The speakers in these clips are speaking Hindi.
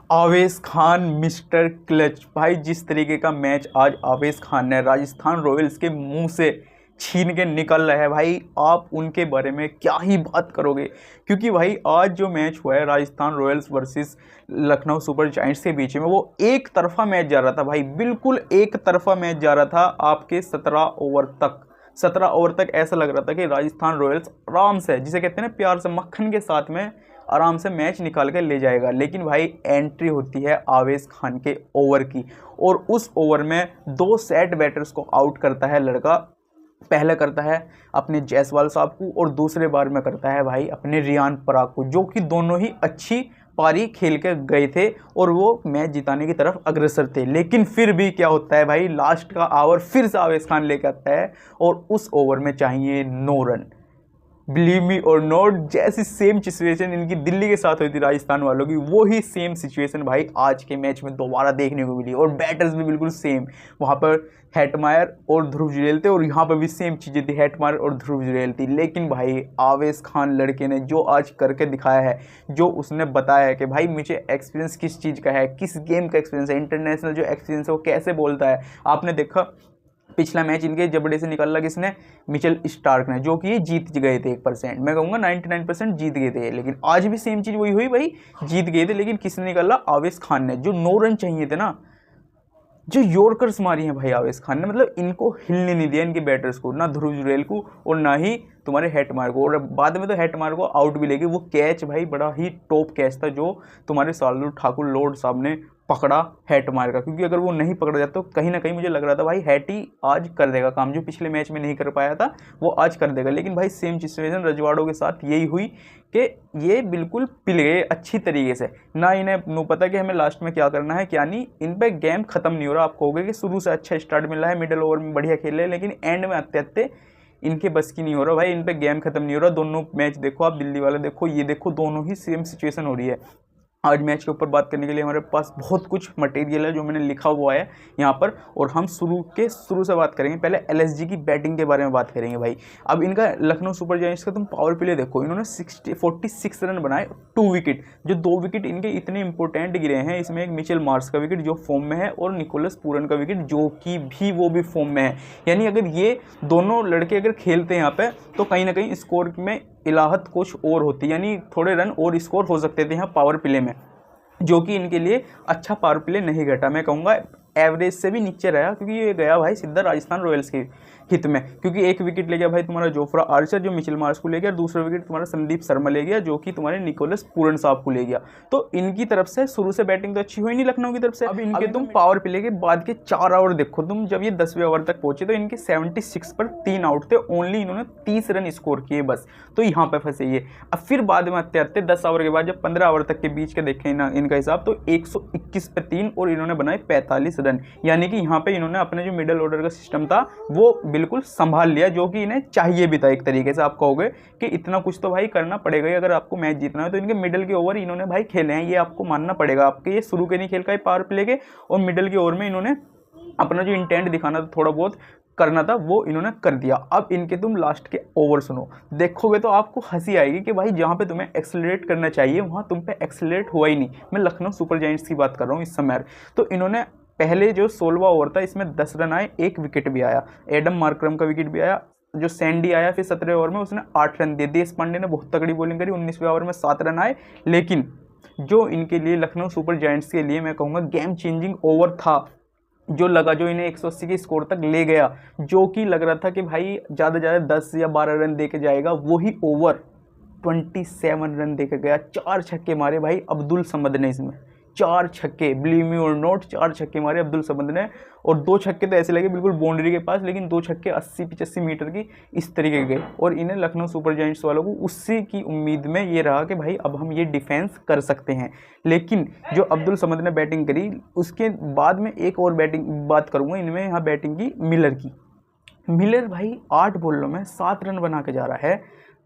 आवेश खान मिस्टर क्लच भाई, जिस तरीके का मैच आज आवेश खान ने राजस्थान रॉयल्स के मुंह से छीन के निकल रहा है भाई, आप उनके बारे में क्या ही बात करोगे। क्योंकि भाई आज जो मैच हुआ है Rajasthan Royals versus Lucknow super giants के बीच में, वो एक तरफा मैच जा रहा था भाई, बिल्कुल एक तरफा मैच जा रहा था। आपके 17 ओवर तक ऐसा लग रहा था कि राजस्थान रॉयल्स आराम से, जिसे कहते हैं ना प्यार से, मक्खन के साथ में आराम से मैच निकाल कर ले जाएगा। लेकिन भाई एंट्री होती है आवेश खान के ओवर की, और उस ओवर में 2 सेट बैटर्स को आउट करता है लड़का। पहले करता है अपने जायसवाल साहब को, और दूसरे बार में करता है भाई अपने रियान पराग को, जो कि दोनों ही अच्छी पारी खेल के गए थे और वो मैच जिताने की तरफ अग्रसर थे। लेकिन फिर भी क्या होता है भाई, लास्ट का ओवर फिर से आवेश खान लेकर आता है, और उस ओवर में चाहिए 9 रन। बिलीव मी और नॉट, जैसी सेम सिचुएशन इनकी दिल्ली के साथ हुई थी राजस्थान वालों की, वो ही सेम सिचुएशन भाई आज के मैच में दोबारा देखने को मिली। और बैटर्स भी बिल्कुल सेम, वहाँ पर हेटमायर और ध्रुव जुरैल थे, और यहाँ पर भी सेम चीज़ें थी, हेटमायर और ध्रुव जुरैल थी। लेकिन भाई आवेश खान लड़के ने जो आज करके दिखाया है, जो उसने बताया है कि भाई मुझे एक्सपीरियंस किस चीज़ का है, किस गेम का एक्सपीरियंस है, इंटरनेशनल जो एक्सपीरियंस है वो कैसे बोलता है। आपने देखा पिछला मैच इनके जबड़े से निकल रहा किसने, मिचेल स्टार्क ने, जो कि ये जीत गए थे 1%, मैं कहूँगा 99% जीत गए थे। लेकिन आज भी सेम चीज़ वही हुई भाई, जीत गए थे, लेकिन किसने निकाला, आवेश खान ने। जो 9 रन चाहिए थे ना, जो यॉर्कर्स मारी हैं भाई आवेश खान ने, मतलब इनको हिलने नहीं दिया, इनके बैटर्स को, ना ध्रुव जुरैल को और ना ही तुम्हारे हेटमायर को। और बाद में तो हेटमायर को आउट भी लेगी। वो कैच भाई बड़ा ही टॉप कैच था, जो तुम्हारे शार्दुल ठाकुर लॉर्ड साहब ने पकड़ा हेटमायर का। क्योंकि अगर वो नहीं पकड़ा जाता तो कहीं ना कहीं मुझे लग रहा था भाई हैटी आज कर देगा काम, जो पिछले मैच में नहीं कर पाया था वो आज कर देगा। लेकिन भाई सेम सिचुएशन रजवाड़ों के साथ यही हुई कि ये बिल्कुल पिल गए अच्छी तरीके से, ना इन्हें नो पता कि हमें लास्ट में क्या करना है क्या नहीं। इन पे गेम खत्म नहीं हो रहा। आप कहोगे कि शुरू से अच्छा स्टार्ट मिल रहा है, मिडिल ओवर में बढ़िया खेल रहे हैं, लेकिन एंड में आते आते इनके बस की नहीं हो रहा भाई, इन पे गेम खत्म नहीं हो रहा। दोनों मैच देखो आप, दिल्ली वाले देखो, ये देखो, दोनों ही सेम सिचुएशन हो रही है। आज मैच के ऊपर बात करने के लिए हमारे पास बहुत कुछ मटेरियल है जो मैंने लिखा हुआ है यहाँ पर, और हम शुरू से बात करेंगे। पहले एलएसजी की बैटिंग के बारे में बात करेंगे भाई। अब इनका लखनऊ सुपर जायंट्स का तुम पावर प्ले देखो, इन्होंने 46 रन बनाए, 2 विकेट। जो 2 विकेट इनके इतने इंपॉर्टेंट गिरे हैं, इसमें एक मिचेल मार्श का विकेट जो फॉर्म में है, और निकोलस पूरन का विकेट जो कि वो भी फॉर्म में है। यानी अगर ये दोनों लड़के अगर खेलते हैं यहाँ पे, तो कहीं ना कहीं स्कोर में इलाहत कुछ और होती, यानी थोड़े रन और स्कोर हो सकते थे यहाँ पावर प्ले में, जो कि इनके लिए अच्छा पावर प्ले नहीं घटा। मैं कहूँगा एवरेज से भी नीचे रहा, क्योंकि ये गया भाई सीधा राजस्थान रॉयल्स के हित में। क्योंकि एक विकेट ले गया भाई तुम्हारा जोफ्रा आर्चर, जो मिचेल मार्श को ले गया, दूसरा विकेट तुम्हारा संदीप शर्मा ले गया, जो कि तुम्हारे निकोलस पूरन साहब को ले गया। तो इनकी तरफ से शुरू से बैटिंग तो अच्छी हुई नहीं लखनऊ की तरफ से। अब इनके तुम पावर प्ले के बाद के 4 ओवर देखो तुम, जब ये 10वें ओवर तक पहुंचे तो इनके 76 पर 3 आउट थे, ओनली इन्होंने 30 रन स्कोर किए बस। तो यहाँ पे फंसे ये। अब फिर बाद में आते आते 10 ओवर के बाद जब 15 ओवर तक के बीच के देखें ना इनका हिसाब, तो 121 पे 3 और इन्होंने बनाए 45 रन। यानी कि यहाँ पे इन्होंने अपने जो मिडिल ऑर्डर का सिस्टम था वो बिल्कुल संभाल लिया, जो कि इन्हें चाहिए भी था एक तरीके से। आप कहोगे कि इतना कुछ तो भाई करना पड़ेगा ही अगर आपको मैच जीतना है, तो इनके मिडिल के ओवर इन्होंने भाई खेले हैं, ये आपको मानना पड़ेगा। आपके ये शुरू के नहीं खेल का पावर प्ले के, और मिडिल के ओवर में इन्होंने अपना जो इंटेंट दिखाना था, थोड़ा बहुत करना था, वो इन्होंने कर दिया। अब इनके तुम लास्ट के ओवर सुनो, देखोगे तो आपको हंसी आएगी कि भाई जहाँ पे तुम्हें एक्सेलरेट करना चाहिए वहाँ तुम पे एक्सेलरेट हुआ ही नहीं। मैं लखनऊ सुपर जायंट्स की बात कर रहा हूँ इस समय। तो इन्होंने पहले जो 16वां ओवर था इसमें 10 रन आए, 1 विकेट भी आया, एडम मार्करम का विकेट भी आया, जो सैंडी आया फिर 17वें ओवर में उसने 8 रन दिए। देश पांडे ने बहुत तगड़ी बॉलिंग करी, 19वें ओवर में 7 रन आए। लेकिन जो इनके लिए लखनऊ सुपर जायंट्स के लिए मैं कहूँगा गेम चेंजिंग ओवर था, जो लगा, जो इन्हें 180 के स्कोर तक ले गया, जो कि लग रहा था कि भाई ज़्यादा से ज़्यादा 10 या 12 रन दे के जाएगा, वही ओवर 27 रन दे के गया। 4 छक्के मारे भाई अब्दुल समद ने इसमें, 4 छक्के, बिलीव मी और नॉट, 4 छक्के मारे अब्दुल समद ने। और 2 छक्के तो ऐसे लगे बिल्कुल बाउंड्री के पास, लेकिन 2 छक्के 80-85 मीटर की इस तरीके के गए। और इन्हें लखनऊ सुपर जायंट्स वालों को उसी की उम्मीद में ये रहा कि भाई अब हम ये डिफेंस कर सकते हैं। लेकिन जो अब्दुल समद ने बैटिंग करी, उसके बाद में एक और बैटिंग बात करूँगा इनमें, यहाँ बैटिंग की मिलर की। मिलर भाई 8 बॉलों में 7 रन बना के जा रहा है,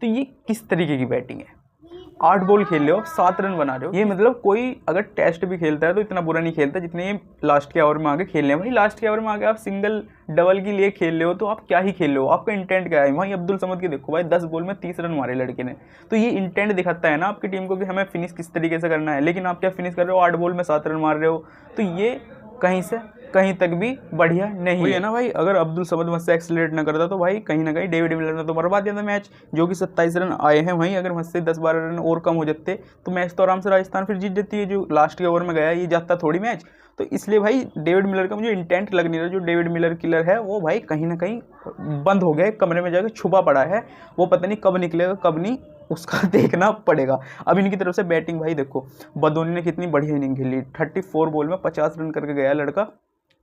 तो ये किस तरीके की बैटिंग है। 8 बॉल खेल रहे हो, 7 रन बना रहे हो। ये मतलब कोई अगर टेस्ट भी खेलता है तो इतना बुरा नहीं खेलता जितने ये लास्ट के ओवर में आके खेल रहे हैं। भाई लास्ट के ओवर में आके आप सिंगल डबल के लिए खेल रहे हो तो आप क्या ही खेल रहे हो, आपका इंटेंट क्या है। भाई अब्दुल समद के देखो भाई 10 बॉल में 30 रन मारे लड़के ने, तो ये इंटेंट दिखाता है ना आपकी टीम को कि हमें फिनिश किस तरीके से करना है। लेकिन आप क्या फिनिश कर रहे हो, 8 बॉल में 7 रन मार रहे हो, तो ये कहीं से कहीं तक भी बढ़िया नहीं है ना भाई। अगर अब्दुल समद मुझसे एक्सीलरेट ना करता तो भाई कहीं ना कहीं डेविड मिलर ने तो बर्बाद दिया था मैच, जो कि 27 रन आए हैं। वहीं अगर मुझसे 10-12 रन और कम हो जाते तो मैच तो आराम से राजस्थान फिर जीत जाती है। जो लास्ट के ओवर में गया ये जाता थोड़ी मैच। तो इसलिए भाई डेविड मिलर का मुझे इंटेंट लग नहीं रहा। जो डेविड मिलर किलर है वो भाई कहीं ना कहीं बंद हो गया है, कमरे में जाकर छुपा पड़ा है, वो पता नहीं कब निकलेगा कब नहीं, उसका देखना पड़ेगा। अब इनकी तरफ से बैटिंग भाई देखो, बदोनी ने कितनी बढ़िया इनिंग खेली, 34 बॉल में 50 रन करके गया लड़का,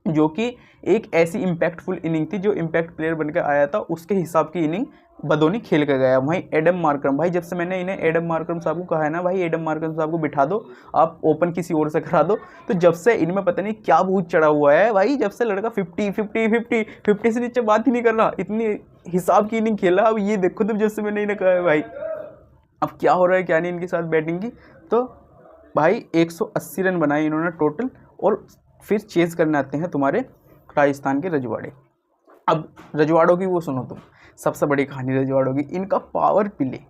जो कि एक ऐसी इम्पैक्टफुल इनिंग थी जो इम्पैक्ट प्लेयर बनकर आया था उसके हिसाब की इनिंग बदोनी खेल कर गया। वहीं एडम मार्करम भाई, जब से मैंने इन्हें एडम मार्करम साहब को कहा है ना भाई एडम मार्करम साहब को बिठा दो, आप ओपन किसी और से करा दो, तो जब से इनमें पता नहीं क्या भूत चढ़ा हुआ है भाई। जब से लड़का 50 से नीचे बात ही नहीं कर रहा, इतनी हिसाब की इनिंग खेला। अब ये देखो तुम, जब से मैंने इन्हें कहा है भाई अब क्या हो रहा है क्या नहीं इनके साथ बैटिंग की। तो भाई 180 रन बनाए इन्होंने टोटल, और फिर चेस करने आते हैं तुम्हारे राजस्थान के रजवाड़े। अब रजवाड़ों की वो सुनो तुम, सबसे बड़ी कहानी रजवाड़ों की, इनका पावर प्ले,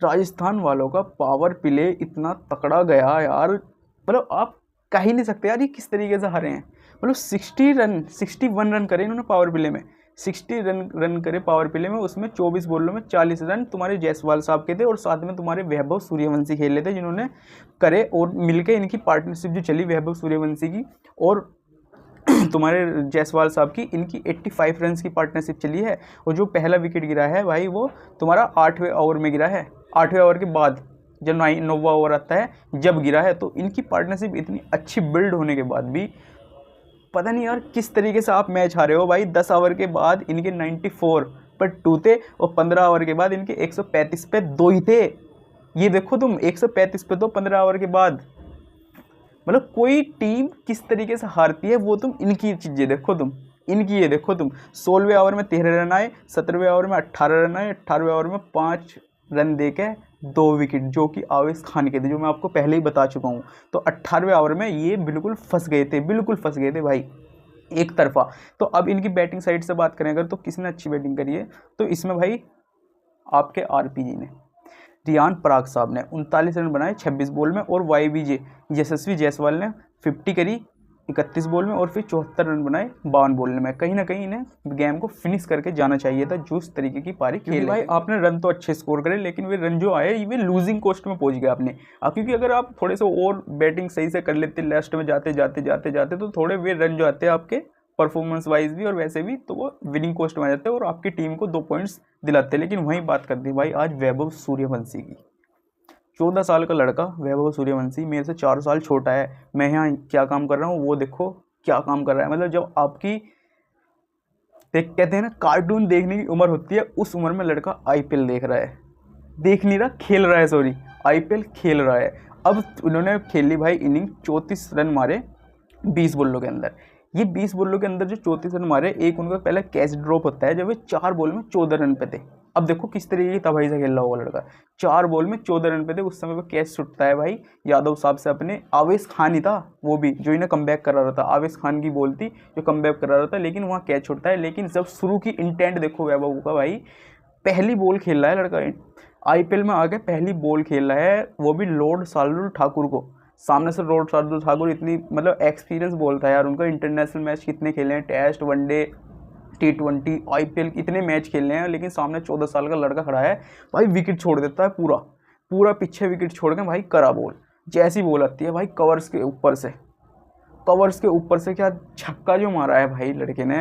राजस्थान वालों का पावर प्ले इतना तकड़ा गया यार, मतलब आप कह ही नहीं सकते यार ये किस तरीके से हारे हैं। मतलब 61 रन करे इन्होंने पावर प्ले में, 60 रन करे पावर प्ले में, उसमें 24 बॉलों में 40 रन तुम्हारे जायसवाल साहब के थे, और साथ में तुम्हारे वैभव सूर्यवंशी खेल रहे थे जिन्होंने करे, और मिलके इनकी पार्टनरशिप जो चली वैभव सूर्यवंशी की और तुम्हारे जायसवाल साहब की, इनकी 85 रन की पार्टनरशिप चली है। और जो पहला विकेट गिरा है भाई वो तुम्हारा 8वें ओवर में गिरा है, 8वें ओवर के बाद जब 9वां ओवर आता है जब गिरा है। तो इनकी पार्टनरशिप इतनी अच्छी बिल्ड होने के बाद भी पता नहीं यार किस तरीके से आप मैच हारे हो भाई। 10 ओवर के बाद इनके 94 पर 2 थे, और 15 ओवर के बाद इनके 135 पे 2 ही थे। ये देखो तुम, 135 पे 2 15 ओवर के बाद, मतलब कोई टीम किस तरीके से हारती है वो तुम इनकी चीज़ें देखो तुम, इनकी ये देखो तुम। 16वें ओवर में 13 रन आए, 17वें ओवर में 18 रन आए, 18वें ओवर में 5 रन देके 2 विकेट, जो कि आवेश खान के थे, जो मैं आपको पहले ही बता चुका हूँ। तो 18वें ओवर में ये बिल्कुल फंस गए थे, बिल्कुल फंस गए थे भाई, एक तरफा। तो अब इनकी बैटिंग साइड से बात करें अगर, तो किसने अच्छी बैटिंग करी है, तो इसमें भाई आपके आरपीजी ने, रियान पराग साहब ने 39 रन बनाए 26 बॉल में, और YBJ यशस्वी जायसवाल ने 50 करी 31 बॉल में, और फिर 74 रन बनाए 52 बॉल में। कहीं ना कहीं इन्हें गेम को फिनिश करके जाना चाहिए था जो इस तरीके की पारी खेली। भाई आपने रन तो अच्छे स्कोर करे, लेकिन वे रन जो आए वे लूजिंग कोस्ट में पहुंच गए आपने। क्योंकि अगर आप थोड़े से और बैटिंग सही से कर लेते लास्ट में जाते जाते तो थोड़े वे रन जो आते हैं आपके परफॉर्मेंस वाइज भी और वैसे भी, तो वो विनिंग कोस्ट में आ जाते हैं और आपकी टीम को 2 पॉइंट्स दिलाते। लेकिन वहीं बात करते हैं भाई आज वैभव सूर्यवंशी की। 14 साल का लड़का वैभव सूर्यवंशी, मेरे से 4 साल छोटा है। मैं यहाँ क्या काम कर रहा हूँ वो देखो क्या काम कर रहा है। मतलब जब आपकी कहते हैं ना कार्टून देखने की उम्र होती है, उस उम्र में लड़का IPL देख रहा है, देख नहीं रहा खेल रहा है, सॉरी IPL खेल रहा है। अब उन्होंने खेली भाई इनिंग, 34 रन मारे 20 बॉलों के अंदर। ये 20 बॉलों के अंदर जो 34 रन मारे, एक उनका पहला कैच ड्रॉप होता है जब वे 4 बॉल में 14 रन पे थे। अब देखो किस तरीके की तबाही से खेल रहा होगा लड़का, 4 बॉल में 14 रन पे थे। उस समय पे कैच छुटता है भाई यादव साहब से, अपने आवेश खान ही था वो भी जो इन्हें कमबैक करा रहा था, आवेश खान की बॉल थी जो कमबैक करा रहा था, लेकिन वहाँ कैच छुटता है। लेकिन जब शुरू की इंटेंट देखो वैभव का भाई, पहली बॉल खेल रहा है लड़का, IPL में आके पहली बॉल खेल रहा है, वो भी लॉर्ड शार्दुल ठाकुर को सामने से। लॉर्ड शार्दुल ठाकुर इतनी मतलब एक्सपीरियंस बॉल था यार उनका, इंटरनेशनल मैच कितने खेले हैं, टेस्ट, वनडे, T20, IPL इतने मैच खेलने हैं, लेकिन सामने 14 साल का लड़का खड़ा है भाई, विकेट छोड़ देता है पूरा पीछे विकेट छोड़ के भाई करा बॉल, जैसी बॉल आती है भाई कवर्स के ऊपर से क्या छक्का जो मारा है भाई लड़के ने,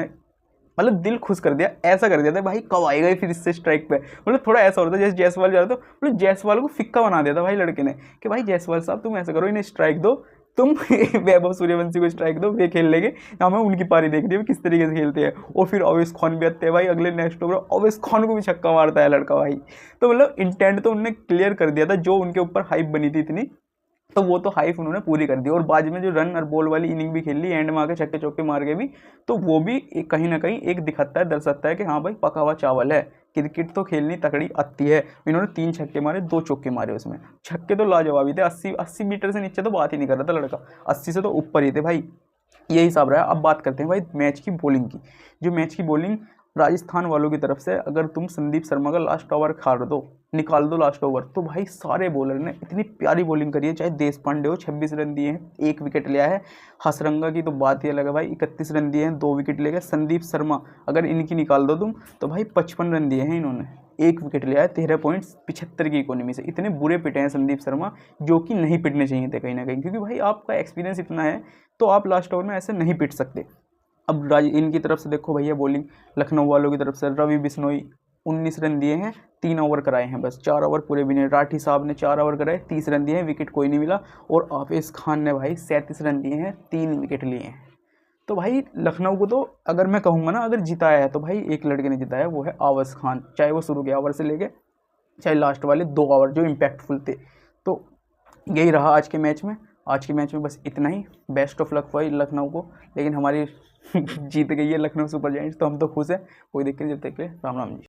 मतलब दिल खुश कर दिया, ऐसा कर दिया था भाई कब आएगा फिर इससे स्ट्राइक पे। मतलब थोड़ा ऐसा होता है जैसे जायसवाल जा रहा था, मतलब जायसवाल को फिक्का बना दिया था भाई लड़के ने कि भाई जायसवाल साहब तुम ऐसा करो, इन्हें स्ट्राइक दो, तुम वैभव सूर्यवंशी को स्ट्राइक दो, वे खेल लेंगे, हमें उनकी पारी देखनी है किस तरीके से खेलते हैं। और फिर आवेश खान भी आते हैं भाई अगले नेक्स्ट ओवर, आवेश खान को भी छक्का मारता है लड़का भाई। तो मतलब इंटेंट तो उन्होंने क्लियर कर दिया था, जो उनके ऊपर हाइप बनी थी इतनी, तो वो तो हाइफ उन्होंने पूरी कर दी। और बाद में जो रन और बॉल वाली इनिंग भी खेल ली, एंड में आके छक्के चौके मार के भी, तो वो भी कहीं ना कहीं एक दिखाता है, दर्शाता है कि हाँ भाई पका हुआ चावल है, क्रिकेट तो खेलनी तकड़ी आती है। इन्होंने 3 छक्के मारे, 2 चौके मारे, उसमें छक्के तो लाजवाबी थे। 80 मीटर से नीचे तो बात ही नहीं कर रहा था लड़का, 80 से तो ऊपर ही थे भाई, ये हिसाब रहा। अब बात करते हैं भाई मैच की बॉलिंग की। जो मैच की बॉलिंग राजस्थान वालों की तरफ से, अगर तुम संदीप शर्मा का लास्ट ओवर खाड़ दो, निकाल दो लास्ट ओवर, तो भाई सारे बॉलर ने इतनी प्यारी बॉलिंग करी है। चाहे देश पांडे हो, 26 रन दिए हैं, 1 विकेट लिया है। हसरंगा की तो बात ही अलग है भाई, 31 रन दिए हैं, 2 विकेट ले गए। संदीप शर्मा अगर इनकी निकाल दो तुम, तो भाई 55 रन दिए हैं इन्होंने, 1 विकेट लिया है, 13.75 की इकोनॉमी से। इतने बुरे पिटे हैं संदीप शर्मा, जो कि नहीं पिटने चाहिए थे कहीं ना कहीं, क्योंकि भाई आपका एक्सपीरियंस इतना है तो आप लास्ट ओवर में ऐसे नहीं पिट सकते। अब इनकी तरफ से देखो भैया बॉलिंग, लखनऊ वालों की तरफ से रवि बिश्नोई 19 रन दिए हैं, 3 ओवर कराए हैं बस, 4 ओवर पूरे भी नहीं। राठी साहब ने 4 ओवर कराए, 30 रन दिए हैं, विकेट कोई नहीं मिला। और आवेश खान ने भाई 37 रन दिए हैं, 3 विकेट लिए हैं। तो भाई लखनऊ को तो अगर मैं कहूँगा ना, अगर जिताया है तो भाई एक लड़के ने जिताया, वो है आवेश खान, चाहे वो शुरू के ओवर से लेके चाहे लास्ट वाले 2 ओवर जो इम्पैक्टफुल थे। तो यही रहा आज के मैच में। आज के मैच में बस इतना ही। बेस्ट ऑफ लक भाई लखनऊ को, लेकिन हमारी जीत गई है लखनऊ सुपर जायंट्स, तो हम तो खुश हैं, कोई दिक्कत नहीं। जब तक के लिए राम राम जी।